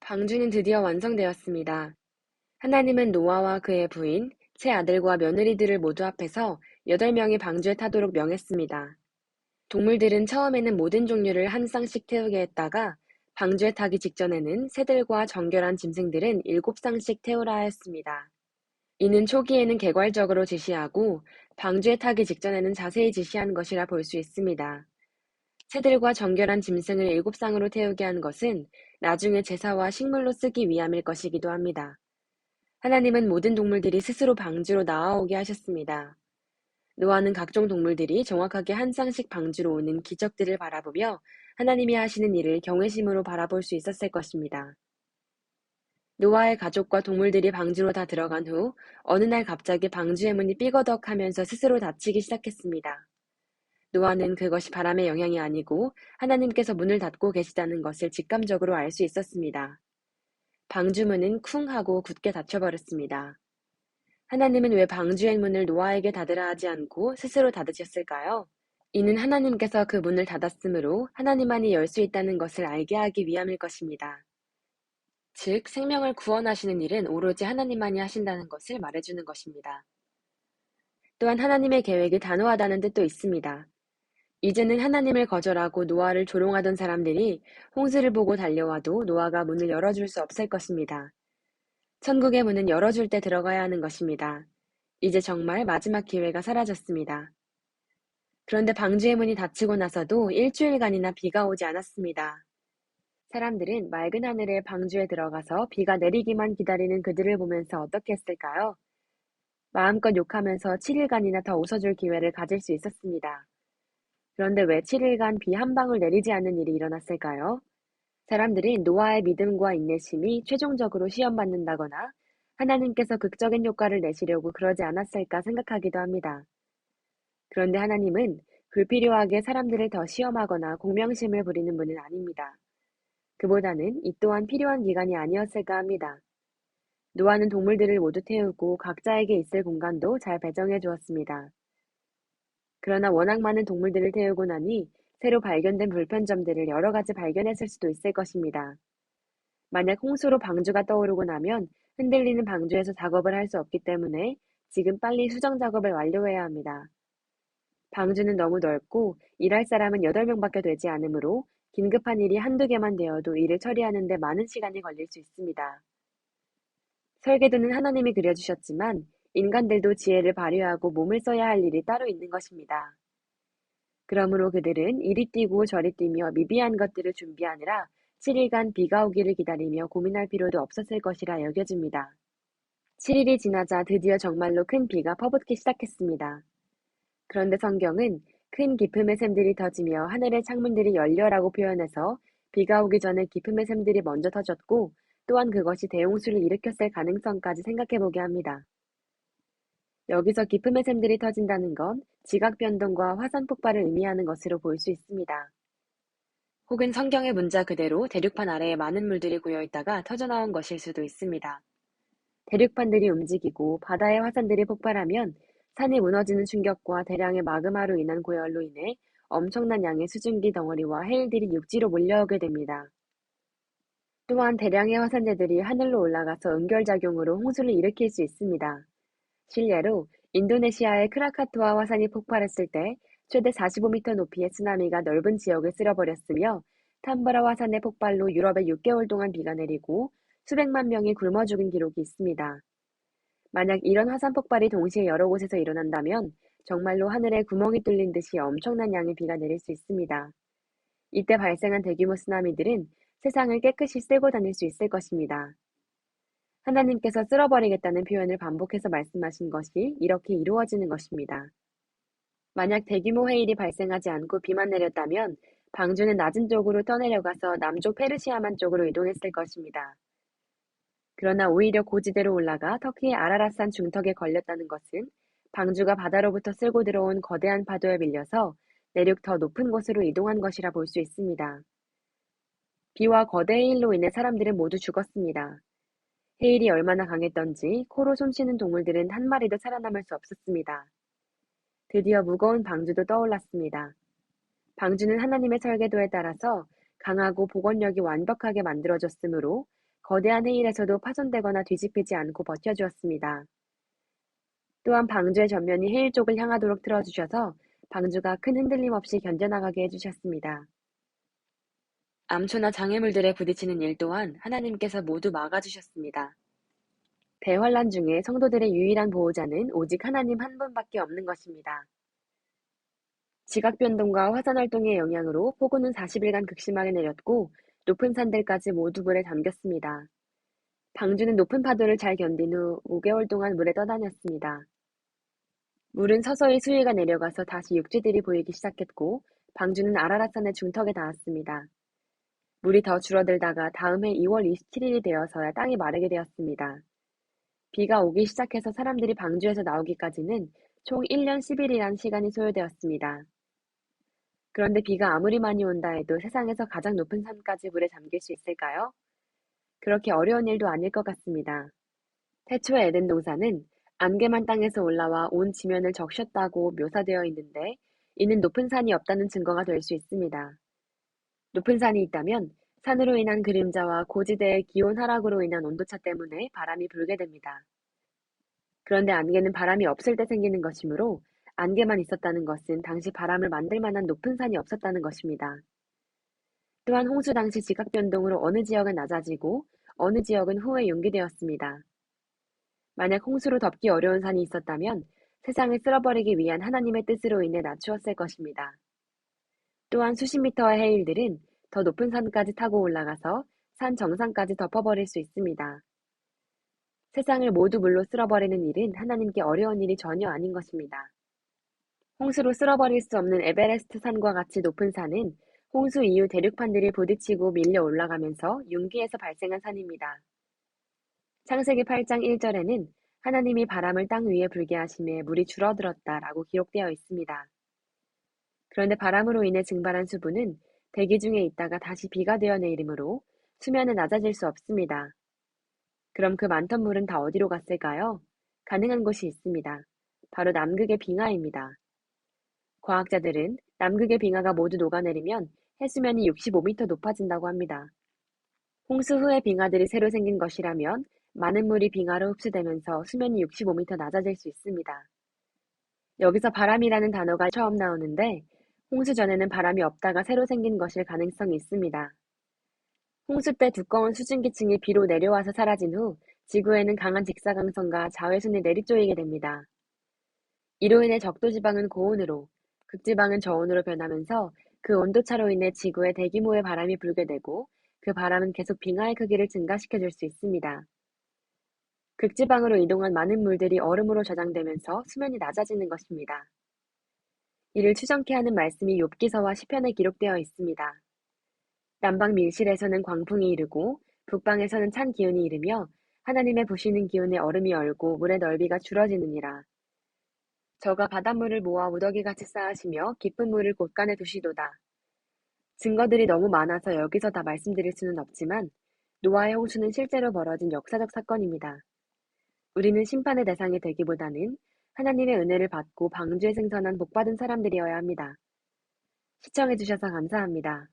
방주는 드디어 완성되었습니다. 하나님은 노아와 그의 부인, 세 아들과 며느리들을 모두 합해서 8명이 방주에 타도록 명했습니다. 동물들은 처음에는 모든 종류를 한 쌍씩 태우게 했다가 방주에 타기 직전에는 새들과 정결한 짐승들은 7쌍씩 태우라 하였습니다. 이는 초기에는 개괄적으로 지시하고 방주에 타기 직전에는 자세히 지시한 것이라 볼 수 있습니다. 새들과 정결한 짐승을 7쌍으로 태우게 한 것은 나중에 제사와 식물로 쓰기 위함일 것이기도 합니다. 하나님은 모든 동물들이 스스로 방주로 나아오게 하셨습니다. 노아는 각종 동물들이 정확하게 한 쌍씩 방주로 오는 기적들을 바라보며 하나님이 하시는 일을 경외심으로 바라볼 수 있었을 것입니다. 노아의 가족과 동물들이 방주로 다 들어간 후 어느 날 갑자기 방주의 문이 삐거덕 하면서 스스로 닫히기 시작했습니다. 노아는 그것이 바람의 영향이 아니고 하나님께서 문을 닫고 계시다는 것을 직감적으로 알 수 있었습니다. 방주문은 쿵 하고 굳게 닫혀버렸습니다. 하나님은 왜 방주의 문을 노아에게 닫으라 하지 않고 스스로 닫으셨을까요? 이는 하나님께서 그 문을 닫았으므로 하나님만이 열 수 있다는 것을 알게 하기 위함일 것입니다. 즉, 생명을 구원하시는 일은 오로지 하나님만이 하신다는 것을 말해주는 것입니다. 또한 하나님의 계획이 단호하다는 뜻도 있습니다. 이제는 하나님을 거절하고 노아를 조롱하던 사람들이 홍수를 보고 달려와도 노아가 문을 열어줄 수 없을 것입니다. 천국의 문은 열어줄 때 들어가야 하는 것입니다. 이제 정말 마지막 기회가 사라졌습니다. 그런데 방주의 문이 닫히고 나서도 일주일간이나 비가 오지 않았습니다. 사람들은 맑은 하늘에 방주에 들어가서 비가 내리기만 기다리는 그들을 보면서 어떻게 했을까요? 마음껏 욕하면서 7일간이나 더 웃어줄 기회를 가질 수 있었습니다. 그런데 왜 7일간 비 한 방울 내리지 않는 일이 일어났을까요? 사람들은 노아의 믿음과 인내심이 최종적으로 시험받는다거나 하나님께서 극적인 효과를 내시려고 그러지 않았을까 생각하기도 합니다. 그런데 하나님은 불필요하게 사람들을 더 시험하거나 공명심을 부리는 분은 아닙니다. 그보다는 이 또한 필요한 기간이 아니었을까 합니다. 노아는 동물들을 모두 태우고 각자에게 있을 공간도 잘 배정해 주었습니다. 그러나 워낙 많은 동물들을 태우고 나니 새로 발견된 불편점들을 여러 가지 발견했을 수도 있을 것입니다. 만약 홍수로 방주가 떠오르고 나면 흔들리는 방주에서 작업을 할 수 없기 때문에 지금 빨리 수정 작업을 완료해야 합니다. 방주는 너무 넓고 일할 사람은 8명밖에 되지 않으므로 긴급한 일이 한두 개만 되어도 일을 처리하는 데 많은 시간이 걸릴 수 있습니다. 설계도는 하나님이 그려주셨지만 인간들도 지혜를 발휘하고 몸을 써야 할 일이 따로 있는 것입니다. 그러므로 그들은 이리 뛰고 저리 뛰며 미비한 것들을 준비하느라 7일간 비가 오기를 기다리며 고민할 필요도 없었을 것이라 여겨집니다. 7일이 지나자 드디어 정말로 큰 비가 퍼붓기 시작했습니다. 그런데 성경은 큰 기품의 샘들이 터지며 하늘의 창문들이 열려라고 표현해서 비가 오기 전에 기품의 샘들이 먼저 터졌고 또한 그것이 대홍수를 일으켰을 가능성까지 생각해보게 합니다. 여기서 기품의 샘들이 터진다는 건 지각 변동과 화산 폭발을 의미하는 것으로 볼 수 있습니다. 혹은 성경의 문자 그대로 대륙판 아래에 많은 물들이 고여있다가 터져나온 것일 수도 있습니다. 대륙판들이 움직이고 바다의 화산들이 폭발하면 산이 무너지는 충격과 대량의 마그마로 인한 고열로 인해 엄청난 양의 수증기 덩어리와 해일들이 육지로 몰려오게 됩니다. 또한 대량의 화산재들이 하늘로 올라가서 응결작용으로 홍수를 일으킬 수 있습니다. 실례로 인도네시아의 크라카토아 화산이 폭발했을 때 최대 45m 높이의 쓰나미가 넓은 지역을 쓸어버렸으며 탐버라 화산의 폭발로 유럽에 6개월 동안 비가 내리고 수백만 명이 굶어 죽은 기록이 있습니다. 만약 이런 화산 폭발이 동시에 여러 곳에서 일어난다면 정말로 하늘에 구멍이 뚫린 듯이 엄청난 양의 비가 내릴 수 있습니다. 이때 발생한 대규모 쓰나미들은 세상을 깨끗이 쓸고 다닐 수 있을 것입니다. 하나님께서 쓸어버리겠다는 표현을 반복해서 말씀하신 것이 이렇게 이루어지는 것입니다. 만약 대규모 해일이 발생하지 않고 비만 내렸다면 방주는 낮은 쪽으로 떠내려가서 남쪽 페르시아만 쪽으로 이동했을 것입니다. 그러나 오히려 고지대로 올라가 터키의 아라랏산 중턱에 걸렸다는 것은 방주가 바다로부터 쓸고 들어온 거대한 파도에 밀려서 내륙 더 높은 곳으로 이동한 것이라 볼 수 있습니다. 비와 거대 해일로 인해 사람들은 모두 죽었습니다. 해일이 얼마나 강했던지 코로 숨쉬는 동물들은 한 마리도 살아남을 수 없었습니다. 드디어 무거운 방주도 떠올랐습니다. 방주는 하나님의 설계도에 따라서 강하고 복원력이 완벽하게 만들어졌으므로 거대한 해일에서도 파손되거나 뒤집히지 않고 버텨주었습니다. 또한 방주의 전면이 해일 쪽을 향하도록 틀어주셔서 방주가 큰 흔들림 없이 견뎌나가게 해주셨습니다. 암초나 장애물들에 부딪히는 일 또한 하나님께서 모두 막아주셨습니다. 대환란 중에 성도들의 유일한 보호자는 오직 하나님 한 분밖에 없는 것입니다. 지각 변동과 화산 활동의 영향으로 폭우는 40일간 극심하게 내렸고 높은 산들까지 모두 물에 잠겼습니다. 방주는 높은 파도를 잘 견딘 후 5개월 동안 물에 떠다녔습니다. 물은 서서히 수위가 내려가서 다시 육지들이 보이기 시작했고 방주는 아라랏산의 중턱에 닿았습니다. 물이 더 줄어들다가 다음 해 2월 27일이 되어서야 땅이 마르게 되었습니다. 비가 오기 시작해서 사람들이 방주에서 나오기까지는 총 1년 10일이란 시간이 소요되었습니다. 그런데 비가 아무리 많이 온다 해도 세상에서 가장 높은 산까지 물에 잠길 수 있을까요? 그렇게 어려운 일도 아닐 것 같습니다. 태초의 에덴 동산은 안개만 땅에서 올라와 온 지면을 적셨다고 묘사되어 있는데 이는 높은 산이 없다는 증거가 될 수 있습니다. 높은 산이 있다면 산으로 인한 그림자와 고지대의 기온 하락으로 인한 온도차 때문에 바람이 불게 됩니다. 그런데 안개는 바람이 없을 때 생기는 것이므로 안개만 있었다는 것은 당시 바람을 만들 만한 높은 산이 없었다는 것입니다. 또한 홍수 당시 지각 변동으로 어느 지역은 낮아지고 어느 지역은 후에 융기되었습니다. 만약 홍수로 덮기 어려운 산이 있었다면 세상을 쓸어버리기 위한 하나님의 뜻으로 인해 낮추었을 것입니다. 또한 수십 미터의 해일들은 더 높은 산까지 타고 올라가서 산 정상까지 덮어버릴 수 있습니다. 세상을 모두 물로 쓸어버리는 일은 하나님께 어려운 일이 전혀 아닌 것입니다. 홍수로 쓸어버릴 수 없는 에베레스트 산과 같이 높은 산은 홍수 이후 대륙판들이 부딪히고 밀려 올라가면서 융기에서 발생한 산입니다. 창세기 8장 1절에는 하나님이 바람을 땅 위에 불게 하심에 물이 줄어들었다라고 기록되어 있습니다. 그런데 바람으로 인해 증발한 수분은 대기 중에 있다가 다시 비가 되어 내리므로 수면은 낮아질 수 없습니다. 그럼 그 많던 물은 다 어디로 갔을까요? 가능한 곳이 있습니다. 바로 남극의 빙하입니다. 과학자들은 남극의 빙하가 모두 녹아내리면 해수면이 65m 높아진다고 합니다. 홍수 후에 빙하들이 새로 생긴 것이라면 많은 물이 빙하로 흡수되면서 수면이 65m 낮아질 수 있습니다. 여기서 바람이라는 단어가 처음 나오는데 홍수 전에는 바람이 없다가 새로 생긴 것일 가능성이 있습니다. 홍수 때 두꺼운 수증기층이 비로 내려와서 사라진 후 지구에는 강한 직사광선과 자외선이 내리쪼이게 됩니다. 이로 인해 적도지방은 고온으로, 극지방은 저온으로 변하면서 그 온도차로 인해 지구에 대규모의 바람이 불게 되고 그 바람은 계속 빙하의 크기를 증가시켜줄 수 있습니다. 극지방으로 이동한 많은 물들이 얼음으로 저장되면서 수면이 낮아지는 것입니다. 이를 추정케 하는 말씀이 욥기서와 시편에 기록되어 있습니다. 남방 밀실에서는 광풍이 이르고 북방에서는 찬 기운이 이르며 하나님의 부시는 기운에 얼음이 얼고 물의 넓이가 줄어지느니라. 저가 바닷물을 모아 우더기같이 쌓으시며 깊은 물을 곳간에 두시도다. 증거들이 너무 많아서 여기서 다 말씀드릴 수는 없지만 노아의 홍수는 실제로 벌어진 역사적 사건입니다. 우리는 심판의 대상이 되기보다는 하나님의 은혜를 받고 방주에 승선한 복받은 사람들이어야 합니다. 시청해주셔서 감사합니다.